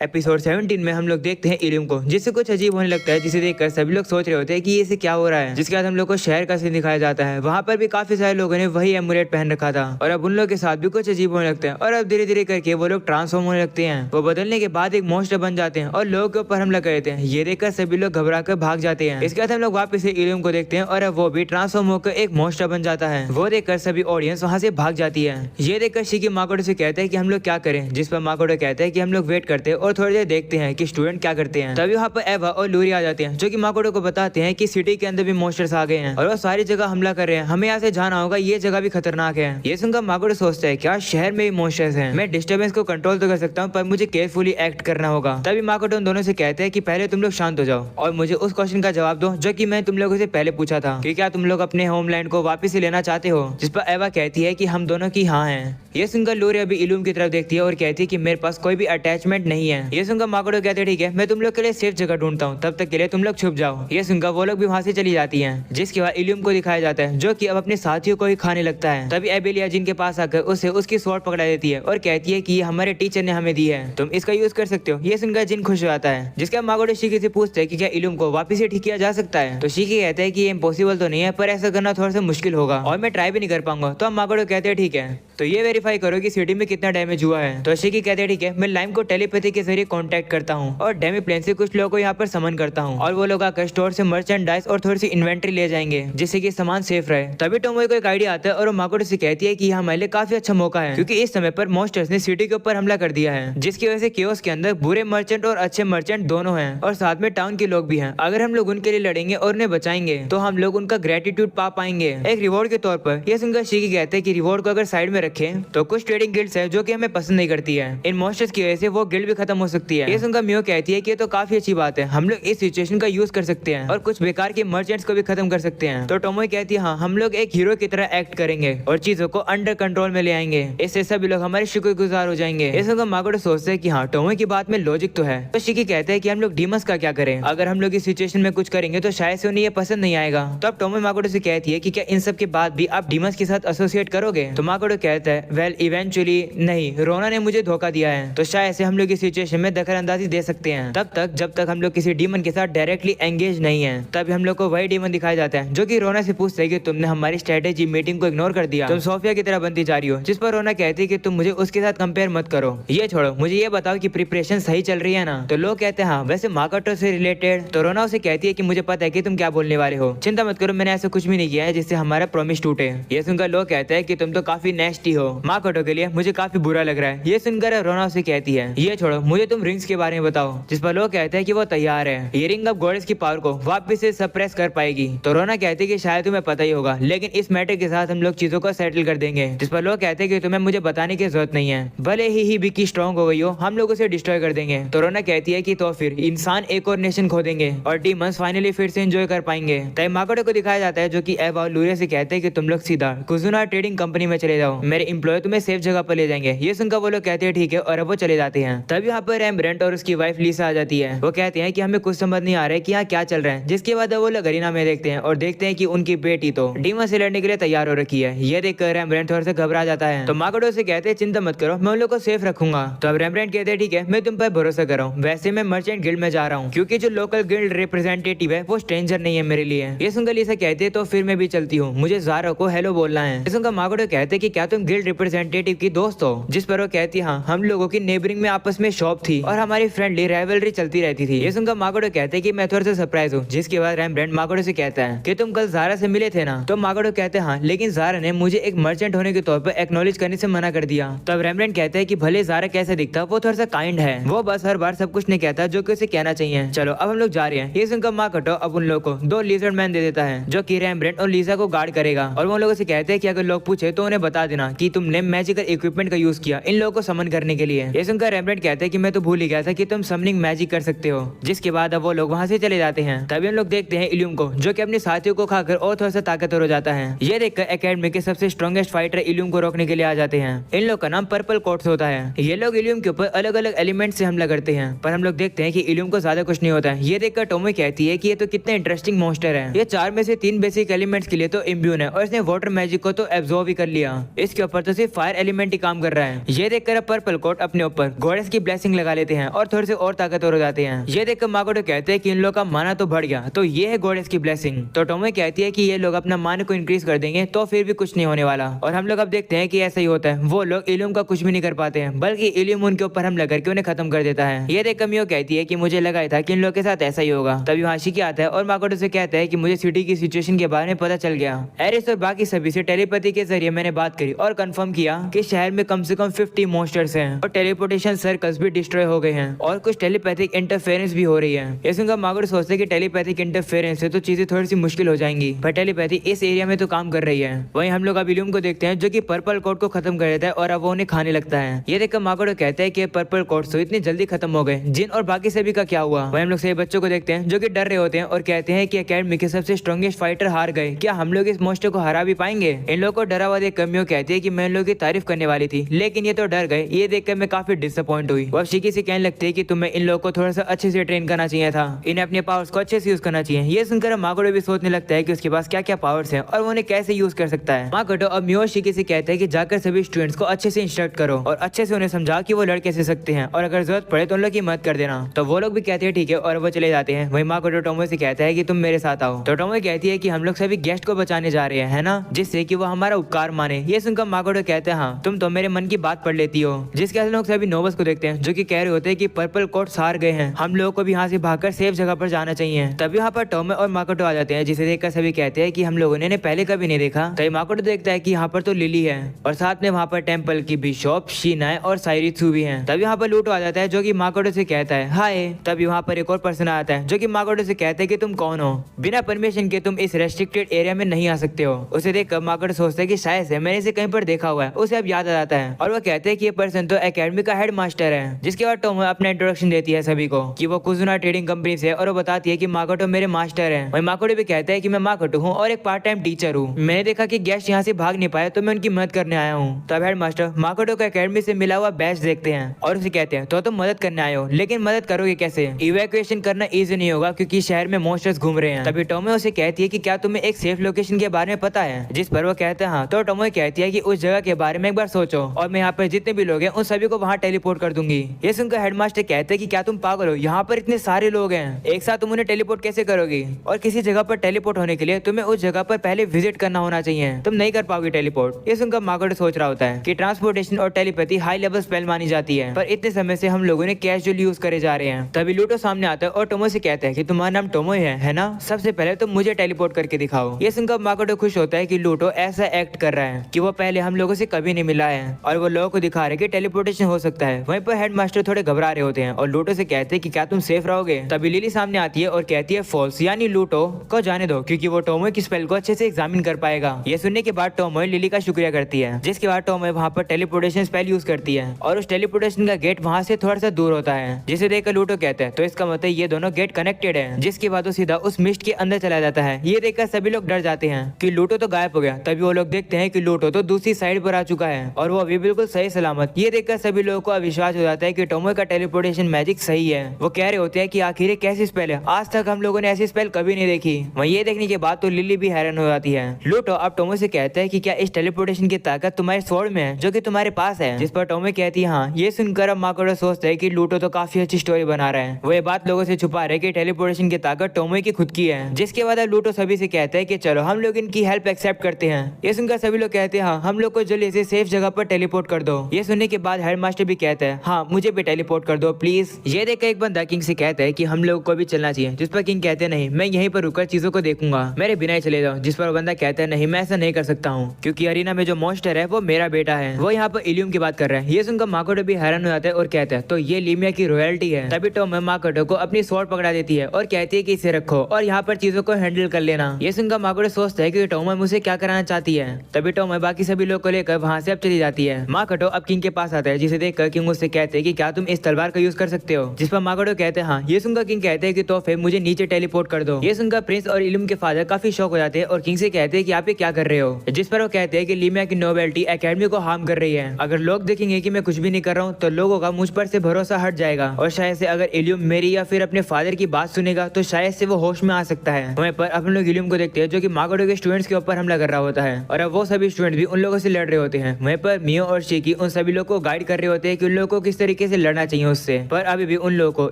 Episode 17 में हम लोग देखते हैं इल्यूम को, जिससे कुछ अजीब होने लगता है, जिसे देखकर सभी लोग सोच रहे होते हैं कि इसे क्या हो रहा है। जिसके बाद हम लोग को शहर का सीन दिखाया जाता है। वहाँ पर भी काफी सारे लोगों ने वही एमुलेट पहन रखा था और अब उन लोग के साथ भी कुछ अजीब होने लगता है और अब धीरे धीरे करके वो लोग ट्रांसफॉर्म होने लगते हैं। वो बदलने के बाद एक मॉन्स्टर बन जाते हैं और लोगों के ऊपर हमला कर देते हैं। ये देखकर सभी लोग घबरा कर भाग जाते हैं। इसके बाद हम लोग वापस से इल्यूम को देखते हैं और अब वो भी ट्रांसफॉर्म होकर एक मॉन्स्टर बन जाता है। वो देखकर सभी ऑडियंस वहाँ से भाग जाती है। ये देखकर शिकी माकोटो से कहते हैं कि हम लोग क्या करें, जिस पर माकोटो कहते हैं कि हम लोग वेट करते हैं और थोड़ी देर देखते हैं कि स्टूडेंट क्या करते हैं। तभी वहाँ पर एवा और लूरी आ जाते हैं, जो कि माकोटो को बताते हैं कि सिटी के अंदर भी मॉन्स्टर्स आ गए हैं और वो सारी जगह हमला कर रहे हैं। हमें यहाँ से जाना होगा, ये जगह भी खतरनाक है। ये सुनकर माकोटो सोचता है क्या शहर में भी मॉन्स्टर्स हैं? मैं डिस्टर्बेंस को कंट्रोल तो कर सकता हूँ, पर मुझे केयरफुली एक्ट करना होगा। तभी माकोटो उन दोनों से कहते हैं कि पहले तुम लोग शांत हो जाओ और मुझे उस क्वेश्चन का जवाब दो जो कि मैं तुम लोगों से पहले पूछा था कि क्या तुम लोग अपने होमलैंड को वापस से लेना चाहते हो। जिस पर एवा कहती है कि हम दोनों की हाँ है। ये सुनकर लूरी अभी इल्यूम की तरफ देखती है और कहती है कि मेरे पास कोई भी अटैचमेंट नहीं है। ये सुनकर माकोटो कहते हैं ठीक है, मैं तुम लोग के लिए सेफ जगह ढूंढता हूँ, तब तक के लिए तुम लोग छुप जाओ। ये सुनकर वो लोग भी वहाँ से चली जाती हैं। जिसके बाद इल्यूम को दिखाया जाता है, जो कि अब अपने साथियों को ही खाने लगता है। तभी एबेलिया जिनके पास आकर उसे उसकी स्वॉर्ड पकड़ा देती है और कहती है कि ये हमारे टीचर ने हमें दी है, तुम इसका यूज कर सकते हो। ये सुनकर जिन खुश हो जाता है। जिसका माकोटो शिकी से पूछते हैं कि क्या इल्यूम को वापस से ठीक किया जा सकता है। तो शिकी कहते हैं कि ये इम्पॉसिबल तो नहीं है, पर ऐसा करना थोड़ा सा मुश्किल होगा और मैं ट्राई भी नहीं कर पाऊंगा। तो हम माकोटो कहते हैं ठीक है, तो ये वेरीफाई करो कि सिटी में कितना डैमेज हुआ है। तो शिकी कहते हैं ठीक है, मैं लाइम को टेलीपैथी के जरिए कांटेक्ट करता हूँ और डेमी प्लेन से कुछ लोगों को यहाँ पर समन करता हूँ और वो लोग आकर स्टोर से मर्चेंडाइज और थोड़ी सी इन्वेंट्री ले जाएंगे, जिससे कि सामान सेफ रहे। तभी टोमोई को एक आइडिया आता है और वो माकोटो से कहती है कि यह हमारे लिए काफी अच्छा मौका है, क्योंकि इस समय पर मॉन्स्टर्स ने सिटी के ऊपर हमला कर दिया है, जिसकी वजह से केओस के अंदर बुरे मर्चेंट और अच्छे मर्चेंट दोनों हैं और साथ में टाउन के लोग भी हैं। अगर हम लोग उनके लिए लड़ेंगे और उन्हें बचाएंगे तो हम लोग उनका ग्रेटिट्यूड पा पाएंगे एक रिवॉर्ड के तौर पर। यह सुनकर शिकी कहते हैं कि रिवॉर्ड को अगर साइड में रखें तो कुछ ट्रेडिंग गिल्ड्स है जो कि हमें पसंद नहीं करती है। इन मॉन्स्टर्स की वजह से वो गिल्ड भी खत्म हो सकती है। ये सुनकर मियो कहती है कि ये तो काफी अच्छी बात है, हम लोग इस सिचुएशन का यूज कर सकते हैं और कुछ बेकार के मर्चेंट्स को भी खत्म कर सकते हैं। तो टोमोई कहती है हाँ, हम लोग एक हीरो की तरह एक्ट करेंगे और चीजों को अंडर कंट्रोल में ले आएंगे, इससे सभी लोग हमारे शुक्रगुजार हो जाएंगे। ये सुनकर माकोटो सोचते हैं कि हाँ, टोमोई की बात में लॉजिक तो है। तो शिकी कहते हैं कि हम लोग डीमंस का क्या करें, अगर हम लोग इस सिचुएशन में कुछ करेंगे तो शायद से उन्हें ये पसंद नहीं आएगा। तो अब टोमोई माकोटो से कहती है कि क्या इन सब के बाद भी आप डीमंस के साथ एसोसिएट करोगे। तो माकोटो कहता है वेल इवेंचुअली नहीं, रोना ने मुझे धोखा दिया है, तो शायद से हम लोग इस सिचुएशन में दखल अंदाजी दे सकते हैं तब तक जब तक हम लोग किसी डीमन के साथ डायरेक्टली एंगेज नहीं है। तब हम लोग को वही डीमन दिखाया जाता है जो कि रोना से पूछता है कि तुमने हमारी स्ट्रेटेजी मीटिंग को इग्नोर कर दिया, तुम सोफिया की तरह बनती जा रही हो। जिस पर रोना कहती है कि तुम मुझे उसके साथ कंपेयर मत करो, ये छोड़ो, मुझे ये बताओ कि प्रिपरेशन सही चल रही है ना। तो लोग कहते हैं हाँ, वैसे माकोटो से रिलेटेड। तो रोना उसे कहती है कि मुझे पता है कि तुम क्या बोलने वाले हो, चिंता मत करो, मैंने ऐसा कुछ भी नहीं किया है जिससे हमारा प्रॉमिस टूटे। ये सुनकर लोग कहते हैं कि तुम तो काफी नेस्टी हो माकोटो के लिए, मुझे काफी बुरा लग रहा है। ये सुनकर रोना उसे कहती है ये छोड़ो, मुझे तुम रिंग्स के बारे में बताओ। जिस पर लोग कहते हैं कि वो तैयार है, ये रिंग अब गॉडेस की पावर को वापस से सप्रेस कर पाएगी। तो रोना कहती है कि शायद तुम्हें पता ही होगा, लेकिन इस मैटर के साथ हम लोग चीजों को सेटल कर देंगे। जिस पर लोग कहते हैं कि तुम्हें मुझे बताने की जरूरत नहीं है, भले ही बिकी स्ट्रॉन्ग हो गई हो, हम लोग उसे डिस्ट्रॉय कर देंगे। तो रोना कहती है कि तो फिर इंसान एक और नेशन खो देंगे और डीमंस फाइनली फिर से एंजॉय कर पाएंगे। तभी माकोटो को दिखाया जाता है जो कि एवा और लूरिया से कहते हैं कि तुम लोग सीधा कुजुना ट्रेडिंग कंपनी में चले जाओ, मेरे एम्प्लॉय तुम्हें सेफ जगह पर ले जाएंगे। ये सुनकर वो लोग कहते हैं ठीक है और अब वो चले जाते हैं। तब यहाँ पर रेम्ब्रेंट और उसकी वाइफ लीसा आ जाती है। वो कहते हैं कि हमें कुछ समझ नहीं आ रहा है कि यहाँ क्या चल रहा है। जिसके बाद वो लोग अरीना में देखते हैं और देखते हैं कि उनकी बेटी तो डीमन से लड़ने के लिए तैयार हो रखी है। ये देखकर रेम्ब्रेंट थोड़ा सा घबरा जाता है। तो माकोटो से कहते हैं चिंता मत करो, मैं उन लोग को सेफ रखूंगा। तो अब रेम्ब्रेंट कहते हैं ठीक है, मैं तुम पर भरोसा कर रहा हूँ, वैसे मैं मर्चेंट गिल्ड में जा रहा हूँ क्योंकि जो लोकल गिल्ड रिप्रेजेंटेटिव है वो स्ट्रेंजर नहीं है मेरे लिए। ये सुनकर लीसा कहते हैं तो फिर मैं भी चलती हूँ, मुझे ज़ारा को हेलो बोलना है। ये सुनकर माकोटो कहते हैं कि क्या तुम गिल्ड रिप्रेजेंटेटिव की दोस्त हो। जिस पर वो कहती है हाँ, हम लोगों की नेबरिंग में आपस में शॉप थी और हमारी फ्रेंडली राइवलरी चलती रहती थी। ये सुनकर माकोटो कहते हैं कि मैं थोड़ा सा सरप्राइज हूँ। जिसके बाद रेम्ब्रेंट माकोटो से कहता है कि तुम कल ज़ारा से मिले थे ना। तो माकोटो कहते हैं हाँ, लेकिन ज़ारा ने मुझे एक मर्चेंट होने के तौर पर एक्नॉलेज करने से मना कर दिया। तब रेम्ब्रेंट कहते हैं कि भले ज़ारा कैसे दिखता, वो थोड़ा सा काइंड है, वो बस हर बार सब कुछ नहीं कहता जो कि उसे कहना चाहिए। चलो अब हम लोग जा रहे हैं। ये सुनकर माकोटो अब उन लोगों को 2 लिजर्ड मैन दे देता है जो कि रेम्ब्रेंट और लीसा को गार्ड करेगा और वो लोगों से कहते हैं कि अगर लोग पूछे तो उन्हें बता देना कि तुमने मैजिकल इक्विपमेंट का यूज किया इन लोगों को समन करने के लिए। ये सुनकर रेम्ब्रेंट कहते हैं कि मैं तो भूल ही गया था कि तुम समनिंग मैजिक कर सकते हो। जिसके बाद अब वो लोग वहाँ से चले जाते हैं। तभी हम लोग देखते हैं इल्यूम को जो कि अपने साथियों को खाकर और थोड़ा सा ताकतवर हो जाता है। ये देखकर एकेडमी के सबसे स्ट्रॉन्गेस्ट फाइटर इल्यूम को रोकने के लिए आ जाते हैं। इन लोग का नाम पर्पल कोट्स होता है। ये लोग इल्यूम के ऊपर अलग अलग एलिमेंट से हमला करते हैं, पर हम लोग देखते हैं कि इल्यूम को ज्यादा कुछ नहीं होता है। ये देखकर टोमोई कहती है कि ये तो कितना इंटरेस्टिंग मॉन्स्टर है, ये 4 में से 3 बेसिक एलिमेंट्स के लिए तो इम्यून है और इसने वाटर मैजिक को तो एब्जॉर्ब ही कर लिया। इसके जिसके ऊपर तो सिर्फ फायर एलिमेंट ही काम कर रहा है। ये देखकर अब पर्पल कोट अपने ऊपर गॉडेस की ब्लेसिंग लगा लेते हैं और थोड़े से और ताकतवर हो जाते हैं। ये देखकर माकोटो कहते हैं कि इन लोगों का माना तो बढ़ गया, तो ये है गॉडेस की ब्लेसिंग। तो टोमो कहती है कि ये लोग अपना मान को इंक्रीज कर देंगे तो फिर भी कुछ नहीं होने वाला। और हम लोग अब देखते हैं कि ऐसा ही होता है, वो लोग इलियम का कुछ भी नहीं कर पाते हैं, बल्कि इलियम उनके ऊपर हमला करके उन्हें खत्म कर देता है। ये देख मियो कहती है कि मुझे लगा था कि इन लोगों के साथ ऐसा ही होगा। तभी वहाँ शिकी आता है और माकोटो से कहता है कि मुझे सिटी की सिचुएशन के बारे में पता चल गया। एरिस और बाकी सभी से टेलीपैथी के जरिए मैंने बात करी और कंफर्म किया कि शहर में कम से कम 50 मॉन्स्टर्स हैं और टेलीपोर्टेशन सर्कल्स भी डिस्ट्रॉय हो गए हैं और कुछ टेलीपैथिक इंटरफेरेंस भी हो रही है। ये सुनकर माकोटो सोचते कि टेलीपैथिक इंटरफेरेंस से तो चीजें थोड़ी सी मुश्किल हो जाएंगी, पर टेलीपैथी इस एरिया में तो काम कर रही है। वहीं हम लोग अब इलियम को देखते हैं जो कि पर्पल कोट को खत्म कर देता है और अब वो उन्हें खाने लगता है। ये देखकर माकोटो कहता है कि पर्पल कोट तो इतनी जल्दी खत्म हो गए, जिन और बाकी सभी का क्या हुआ। वहीं हम लोग सभी बच्चों को देखते हैं जो कि डर रहे होते हैं और कहते हैं कि एकेडमी के सबसे स्ट्रॉन्गेस्ट फाइटर हार गए, क्या हम लोग इस मॉन्स्टर को हरा भी पाएंगे। इन लोगों को डरा हुआ देख कमियों कहती है कि मैं इन लोगों की तारीफ करने वाली थी, लेकिन ये तो डर गए। ये देखकर मैं काफी डिसअपॉइंट हुई। वो शिकी से कहने लगती है कि तुम्हें इन लोगों को थोड़ा सा अच्छे से ट्रेन करना चाहिए था, इन्हें अपने पावर्स को अच्छे से यूज करना चाहिए। ये सुनकर माकोटो भी सोचने लगता है कि उसके पास क्या क्या पावर्स हैं और वो उन्हें कैसे यूज कर सकता है। माकोटो अब मियो शिकी से कहता है कि जाकर सभी स्टूडेंट्स को अच्छे से इंस्ट्रक्ट करो और अच्छे से उन्हें समझाओ कि वो लड़ कैसे सकते हैं और अगर जरूरत पड़े तो उन लोग की मदद कर देना। तो वो लोग भी कहते हैं ठीक है और वो चले जाते हैं। वहीं माकोटो टोमो से कहता है कि तुम मेरे साथ आओ। तो टोमो कहती है कि हम लोग सभी गेस्ट को बचाने जा रहे हैं, है ना, जिससे कि वो हमारा उपकार माने। ये सुनकर माकोटो कहते हैं हाँ तुम तो मेरे मन की बात पढ़ लेती हो। जिसके हम लोग सभी नोबस को देखते हैं जो कि कह रहे होते हैं कि पर्पल कोट्स हार गए हैं, हम लोगों को भी यहाँ से भागकर सेफ जगह पर जाना चाहिए। तभी वहाँ पर टोमो और माकोटो आ जाते हैं, जिसे देखकर सभी कहते हैं कि हम लोगों ने पहले कभी नहीं देखा। तभी माकोटो देखता है कि यहाँ पर तो लिली है और साथ में वहाँ पर टेम्पल की बिशॉप शीनाए और साइरित्सु भी हैं। तभी वहाँ पर लूटो आ जाता है जो कि माकोटो से कहता है हाय। तभी वहाँ पर एक और पर्सन आता है जो कि माकोटो से कहते हैं कि तुम कौन हो, बिना परमिशन के तुम इस रेस्ट्रिक्टेड एरिया में नहीं आ सकते हो। उसे देखकर माकोटो सोचता है कि शायद से मैंने इसे कहीं पर देखा हुआ है। उसे अब याद आ जाता है और वो कहते हैं कि ये पर्सन तो एकेडमी का हेड मास्टर है। जिसके बाद टोमो अपना इंट्रोडक्शन देती है सभी को कि वो कुजुना ट्रेडिंग कंपनी से, और वो बताती है कि माकोटो मेरे मास्टर है। वही माकोटो भी कहता है कि मैं माकोटो हूँ और एक पार्ट टाइम टीचर हूँ। मैंने देखा कि गेस्ट यहाँ से भाग नहीं पाए तो मैं उनकी मदद करने आया हूँ। तब हेड मास्टर माकोटो को एकेडमी से मिला हुआ बैच देखते हैं और उसे कहते हैं तो तुम मदद करने आए हो, लेकिन मदद करोगे कैसे? इवैक्यूएशन करना इजी नहीं होगा क्योंकि शहर में मॉन्स्टर्स घूम रहे हैं। तभी टोमो उसे कहती है कि क्या तुम्हें एक सेफ लोकेशन के बारे में पता है? जिस पर वो कहते हैं हाँ। तो टोमो कहती है कि उस जगह के बारे में एक बार सोचो और मैं यहाँ पर जितने भी लोग हैं उन सभी को वहाँ टेलीपोर्ट कर दूंगी। ये सुनकर हेडमास्टर कहते हैं कि क्या तुम पागल हो, यहाँ पर इतने सारे लोग हैं, एक साथ तुम उन्हें टेलीपोर्ट कैसे करोगी? और किसी जगह पर टेलीपोर्ट होने के लिए तुम्हें उस जगह पर पहले विजिट करना होना चाहिए, तुम नहीं कर पाओगे टेलीपोर्ट। ये सुनकर माकोटो सोच रहा होता है कि ट्रांसपोर्टेशन और टेलीपैथी हाई लेवल स्पेल मानी जाती है, पर इतने समय से हम लोगों ने कैजुअली यूज करे जा रहे हैं। तभी लूटो सामने आता है और टोमो से कहता है कि तुम्हारा नाम टोमो है ना? सबसे पहले तुम मुझे टेलीपोर्ट करके दिखाओ। ये सुनकर माकोटो खुश होता है कि लूटो ऐसा एक्ट कर रहा है कि वो पहले हम लोगों से कभी नहीं मिला है और वो लोगों को दिखा रहे कि टेलीपोर्टेशन हो सकता है। वहीं पर हेडमास्टर थोड़े घबरा रहे होते हैं और लूटो से कहते हैं कि क्या तुम सेफ रहोगे? तभी लिली सामने आती है और कहती है फॉल्स, यानी लूटो को जाने दो क्योंकि वो टोमो की स्पेल को अच्छे से एग्जामिन कर पाएगा। ये सुनने के बाद टोमो लिली का शुक्रिया करती है, जिसके बाद टोमो वहाँ पर टेलीपोर्टेशन स्पेल यूज करती है और उस टेलीपोर्टेशन का गेट वहाँ से थोड़ा सा दूर होता है, जिसे देखकर लूटो कहते हैं तो इसका मतलब ये दोनों गेट कनेक्टेड है। जिसके बाद वो सीधा उस मिस्ट के अंदर चला जाता है। ये देखकर सभी लोग डर जाते हैं कि लूटो तो गायब हो गया। तभी वो लोग देखते हैं कि लूटो तो दूसरी साइड पर आ चुका है और वो अभी बिल्कुल सही सलामत। ये देखकर सभी लोगों को विश्वास हो जाता है कि टोमो का टेलीपोर्टेशन मैजिक सही है। वो कह रहे होते हैं कि आखिर कैसी स्पेल है, आज तक हम लोगों ने ऐसी स्पेल कभी नहीं देखी। वहीं ये देखने के बाद तो लिली भी हैरान हो जाती है। लूटो अब टोमो से कहता है कि क्या इस टेलीपोर्टेशन की ताकत तुम्हारे स्वॉर्ड में है जो कि तुम्हारे पास है? जिस पर टोमो कहती है हाँ। ये सुनकर अब माकोटो सोचता है कि लूटो तो काफी अच्छी स्टोरी बना रहा है। वो ये बात लोगों से छुपा रहे कि टेलीपोर्टेशन की ताकत टोमो की खुद की है। जिसके बाद लूटो सभी से कहता है कि चलो हम लोग इनकी हेल्प एक्सेप्ट करते हैं। ये सुनकर सभी लोग कहते हैं हाँ, हम लोग को जल्दी से सेफ जगह पर टेलीपोर्ट कर दो। ये सुनने के बाद हेडमास्टर भी कहता है हाँ मुझे भी टेलीपोर्ट कर दो प्लीज। ये देखकर एक बंदा किंग से कहता है कि हम लोग को भी चलना चाहिए, जिस पर किंग कहते नहीं मैं यहीं पर रुककर चीजों को देखूंगा, मेरे बिना ही चले जाओ। जिस पर बंदा कहता है नहीं मैं ऐसा नहीं कर सकता हूँ क्योंकि अरीना में जो मॉन्स्टर है वो मेरा बेटा है, वो यहाँ पर इलियम की बात कर रहा है। ये सुनकर माकोटो भी हैरान हो जाता है और कहता है तो ये लीमिया की रॉयल्टी है। तभी टोमो माकोटो को अपनी स्वॉर्ड पकड़ा देती है और कहती है कि इसे रखो और यहाँ पर चीजों को हैंडल कर लेना। ये सुनकर माकोटो सोचता है कि टोमो मुझे क्या कराना चाहती है। तभी टोमो बाकी सभी लोग को लेकर वहाँ से अब चली जाती है। माकोटो अब किंग के पास आता है, जिसे देखकर किंग उससे कहते हैं कि क्या तुम इस तलवार का यूज कर सकते हो? जिस पर माकोटो कहते हैं हाँ। ये सुनकर किंग कहते हैं कि तो फिर मुझे नीचे टेलीपोर्ट कर दो। ये सुनकर प्रिंस और इलियम के फादर काफी शौक हो जाते हैं और किंग से कहते हैं कि आप ये क्या कर रहे हो? जिस पर वो कहते हैं कि लीमिया की नोवेल्टी एकेडमी को हार्म कर रही है। अगर लोग देखेंगे कि मैं कुछ भी नहीं कर रहा हूँ तो लोगों का मुझ पर से भरोसा हट जाएगा और शायद से अगर इलियम मेरी या फिर अपने फादर की बात सुनेगा तो शायद से वो होश में आ सकता है। वहीं पर अपन लोग इलियम को देखते हैं जो कि माकोटो के स्टूडेंट्स के ऊपर हमला कर रहा होता है और अब वो सभी स्टूडेंट भी उन लोगों लोगों से लड़ रहे होते हैं। वहीं पर मियो और शिकी उन सभी लोगों को गाइड कर रहे होते हैं कि उन लोगों को किस तरीके से लड़ना चाहिए उससे। पर अभी भी उन लोगों को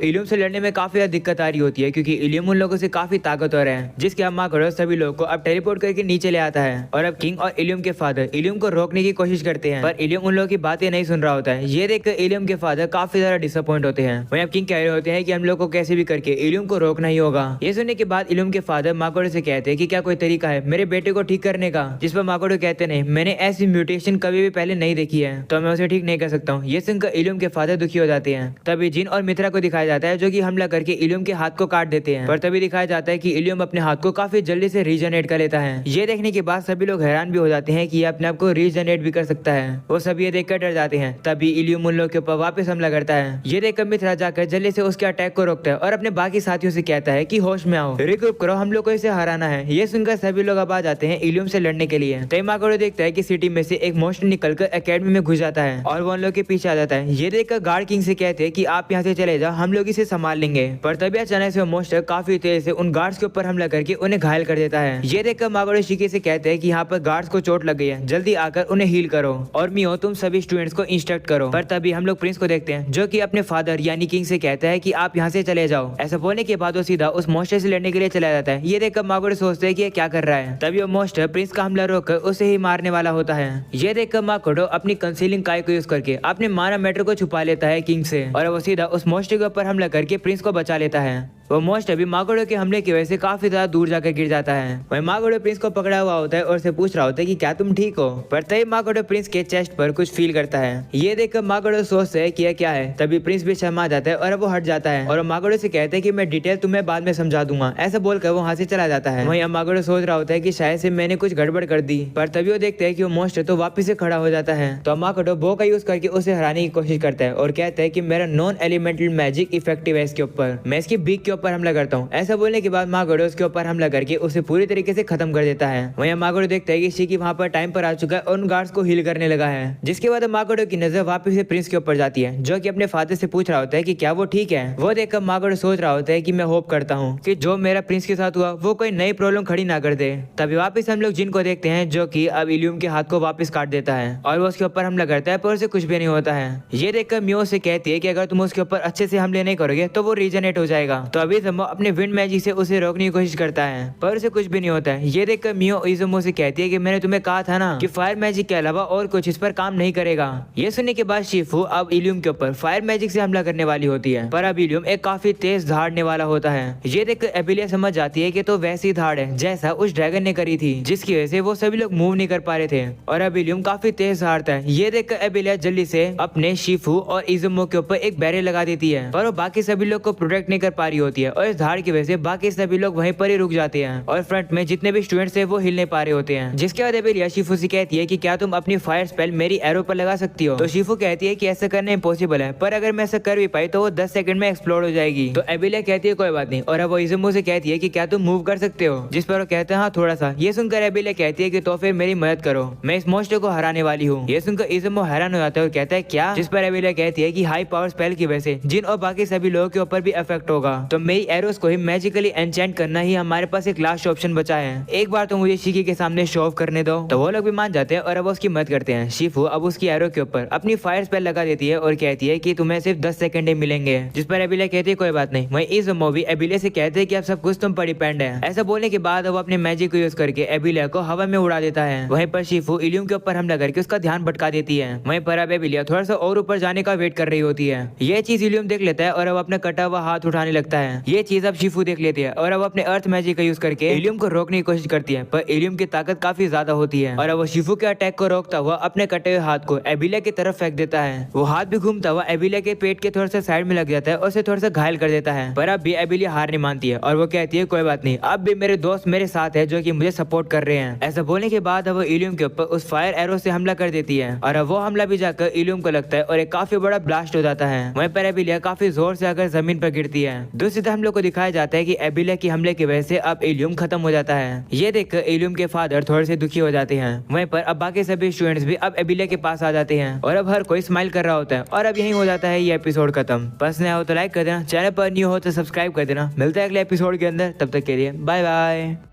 इलियम से लड़ने में काफी ज्यादा दिक्कत आ रही होती है, क्योंकि इलियम उन लोगों से काफी ताकतवर है, जिसके अब माकोडो सभी लोगों को अब टेलीपोर्ट करके नीचे ले आता है। और अब किंग और इलियम के फादर इलियम को रोकने की कोशिश करते हैं, पर इलियम उन लोगों की बातें नहीं सुन रहा होता है। ये देखकर इलियम के फादर काफी ज्यादा डिसअपॉइंट होते हैं। वहीं अब किंग कह रहे होते हैं कि हम लोग को कैसे भी करके इलियम को रोकना ही होगा। ये सुनने के बाद इलियम के फादर माकोडो से कहते हैं कि क्या कोई तरीका है मेरे बेटे को ठीक करने का, जिस पर माकोडो कहते नहीं, मैंने ऐसी म्यूटेशन कभी भी पहले नहीं देखी है, तो मैं उसे ठीक नहीं कर सकता हूँ। ये सुनकर इलियम के फादर दुखी हो जाते हैं। तभी जिन और मित्रा को दिखाया जाता है, जो कि हमला करके इलियम के हाथ को काट देते हैं। पर तभी दिखाया जाता है कि इलियम अपने हाथ को काफी जल्दी से रीजनरेट कर लेता है। ये देखने के बाद सभी लोग हैरान भी हो जाते हैं कि ये अपने आप को रीजनरेट भी कर सकता है। वो सब ये देखकर डर जाते हैं। तभी इलियम उन लोगों के ऊपर वापस हमला करता है। ये देखकर मित्रा जाकर जल्दी से उसके अटैक को रोकता है और अपने बाकी साथियों से कहता है कि होश में आओ, रिग्रुप करो, हम लोग को इसे हराना है। ये सुनकर सभी लोग अब आ जाते हैं इलियम से लड़ने के लिए। तभी माकोडो देखता है कि सिटी में से एक मॉन्स्टर निकलकर एकेडमी में घुस जाता है और वो उन लोग के पीछे आ जाता है। ये देखकर गार्ड किंग से कहते हैं कि आप यहाँ से चले जाओ, हम लोग इसे संभाल लेंगे। पर तभी अचानक से वो मॉन्स्टर काफी तेज से उन गार्ड्स के ऊपर हमला करके उन्हें घायल कर देता है। ये देखकर माकोडो शिकी से कहते हैं कि यहाँ पर गार्ड्स को चोट लग गई है, जल्दी आकर उन्हें हील करो, और मियो तुम सभी स्टूडेंट्स को इंस्ट्रक्ट करो। पर तभी हम लोग प्रिंस को देखते हैं, जो कि अपने फादर यानी किंग से कहता है कि आप यहाँ से चले जाओ। ऐसा बोलने के बाद वो सीधा उस मॉन्स्टर से लड़ने के लिए चला जाता है। ये देखकर माकोडो सोचते हैं कि ये क्या कर रहा है। तभी वो मॉन्स्टर प्रिंस का हमला रोककर उसे ही मारने वाला होता है। ये देखकर माकोडो अपनी कंसीलिंग काई को यूज करके अपने माना मैटर को छुपा लेता है किंग से, और वो सीधा उस मॉन्स्टर के ऊपर हमला करके प्रिंस को बचा लेता है। वो मॉन्स्टर भी माकोडो के हमले की वजह से काफी ज्यादा दूर जाकर गिर जाता है। वही माकोडो प्रिंस को पकड़ा हुआ होता है और उसे पूछ रहा होता है कि क्या तुम ठीक हो। पर तभी माकोडो प्रिंस के चेस्ट पर कुछ फील करता है। ये देखकर माकोडो सोचता है कि यह क्या है। तभी प्रिंस भी शर्मा जाता है और अब वो हट जाता है और माकोडो से कहता है कि मैं डिटेल तुम्हें बाद में समझा दूंगा। ऐसा बोलकर वो वहाँ से चला जाता है। वहीं माकोडो सोच रहा होता है कि शायद से मैंने कुछ गड़बड़ कर दी। पर तभी वो देखते हैं कि वो मॉन्स्टर तो वापस से खड़ा हो जाता है। तो माकोडो बो का यूज करके उसे हराने की कोशिश करता है और कहता है कि मेरा नॉन एलिमेंटल मैजिक इफेक्टिव है इसके ऊपर, मैं इसकी बीक के ऊपर हमला करता हूँ। ऐसा बोलने के बाद माकोडो उसके ऊपर हमला करके उसे पूरी तरीके से खत्म कर देता है। वहीं माकोडो देखता है कि शिकी वहाँ पर टाइम पर आ चुका है और उन गार्ड्स को हील करने लगा है। जिसके बाद माकोडो की नजर वापस से प्रिंस के ऊपर जाती है, जो कि अपने फादर से पूछ रहा होता है कि क्या वो ठीक है। वो देखकर माकोडो सोच रहा होता है कि मैं होप करता हूँ कि जो मेरा प्रिंस के साथ हुआ वो कोई नई प्रॉब्लम खड़ी ना कर दे। तभी वापस हम लोग जिन को देखते हैं, जो कि अब इलियम के हाथ को वापस काट देता है और वो उसके ऊपर हमला करता है, पर उसे कुछ भी नहीं होता है। ये देखकर मियो से कहती है कि अगर तुम उसके ऊपर अच्छे से हमले नहीं करोगे तो वो रीजनरेट हो जाएगा। तो अभी इज़ुमो अपने विंड मैजिक से उसे रोकने की कोशिश करता है, पर उसे कुछ भी नहीं होता है। ये देखकर मियो इज़ुमो से कहती है कि मैंने तुम्हें कहा था ना कि फायर मैजिक के अलावा और कुछ इस पर काम नहीं करेगा। ये सुनने के बाद शिफू अब इलियम के ऊपर फायर मैजिक से हमला करने वाली होती है, पर अब इलियम एक काफी तेज धाड़ने वाला होता है। ये देखकर एबिलिया समझ जाती है कि तो वैसी धाड़ है जैसा उस ड्रैगन ने करी थी, जिसकी वजह से वो सभी लोग मूव नहीं कर पा रहे थे, और अब इलियम काफी तेज धाड़ता है। ये देखकर एबिलिया जल्दी से अपने शिफू और इज़ुमो के ऊपर एक बैरियर लगा देती है, पर वो बाकी सभी लोग को प्रोटेक्ट नहीं कर पा रही होती है, और इस धाड़ की वजह से बाकी सभी लोग वहीं पर ही रुक जाते हैं और फ्रंट में जितने भी स्टूडेंट्स है वो हिल नहीं पा रहे होते हैं। जिसके बाद एबिलिया शिफू से कहती है कि क्या तुम अपनी फायर स्पेल मेरी एरो पर लगा सकती हो। तो शिफू कहती है कि ऐसा करना इम्पॉसिबल है, पर अगर मैं ऐसा कर भी पाई तो वो 10 सेकंड में एक्सप्लोड हो जाएगी। तो एबिलिया कहती है कोई बात नहीं, और अब वो इज़ुमो से कहती है कि क्या तुम मूव कर सकते हो, जिस पर वो कहते हैं हाँ थोड़ा सा। ये सुनकर एबिलिया कहती है कि तो फिर मेरी मदद करो, मैं इस मॉन्स्टर को हराने वाली हूँ। ये सुनकर इज़ुमो हैरान हो जाता है और कहता है क्या, जिस पर एबिलिया कहती है कि हाई पावर स्पेल की वजह से जिन और बाकी सभी लोगों के ऊपर भी इफेक्ट होगा, तो मेरी एरोस को ही मैजिकली एन्चेंट करना ही हमारे पास एक लास्ट ऑप्शन बचा है। एक बार तो मुझे शिकी के सामने शो ऑफ करने दो। तो वो लोग भी मान जाते हैं और अब उसकी मदद करते हैं। शिफू अब उसकी एरो के ऊपर अपनी फायर स्पेल लगा देती है और कहती है कि तुम्हें सिर्फ 10 सेकंड ही मिलेंगे, जिस पर एबिलिया कहती है कोई बात नहीं। वहीं इज़ुमो भी एबिलिया से कहते हैं कि अब सब कुछ तुम पर डिपेंड है। ऐसा बोलने के बाद वो अपने मैजिक को यूज करके एबिलिया को हवा में उड़ा देता है। वहीं पर शिफू इलियम के ऊपर हमला करके उसका ध्यान भटका देती है। वहीं पर अब एबिलिया थोड़ा सा और ऊपर जाने का वेट कर रही होती है। ये चीज इलियम देख लेता है और अब अपना कटा हुआ हाथ उठाने लगता है। ये चीज अब शिफू देख लेती है और अब अपने अर्थ मैजिक का यूज करके इलियम को रोकने की कोशिश करती है, पर इलियम की ताकत काफी ज्यादा होती है और अब वो शिफू के अटैक को रोकता हुआ अपने कटे हुए हाथ को एबिलिया की तरफ फेंक देता है। वो हाथ भी घूमता हुआ एबिलिया के पेट के थोड़ा सा साइड में लग जाता है और उसे थोड़ा सा घायल कर देता है। पर अब भी एबिलिया हार नहीं मानती है और वो कहती है कोई बात नहीं, अब भी मेरे दोस्त मेरे साथ है जो कि मुझे सपोर्ट कर रहे हैं। ऐसा बोलने के बाद वो इलियम के ऊपर उस फायर एरो से हमला कर देती है और अब वो हमला भी जाकर इलियम को लगता है और एक काफी बड़ा ब्लास्ट हो जाता है। वहीं पर एबिलिया काफी जोर से आकर जमीन पर गिरती है। दूसरी तरफ हम लोग को दिखाया जाता है कि एबिलिया की हमले की वजह से अब इलियम खत्म हो जाता है। ये देखकर इलियम के फादर थोड़े से दुखी हो जाते हैं। वहीं पर अब बाकी सभी स्टूडेंट्स भी अब एबिलिया के पास आ जाते हैं और अब हर कोई स्माइल कर रहा होता है और अब यही हो जाता है ये एपिसोड खत्म। पसंद आया हो तो लाइक कर देना, चैनल पर न्यू हो तो सब्सक्राइब कर देना। मिलता है अगले एपिसोड के अंदर, तब तक के लिए बाय बाय।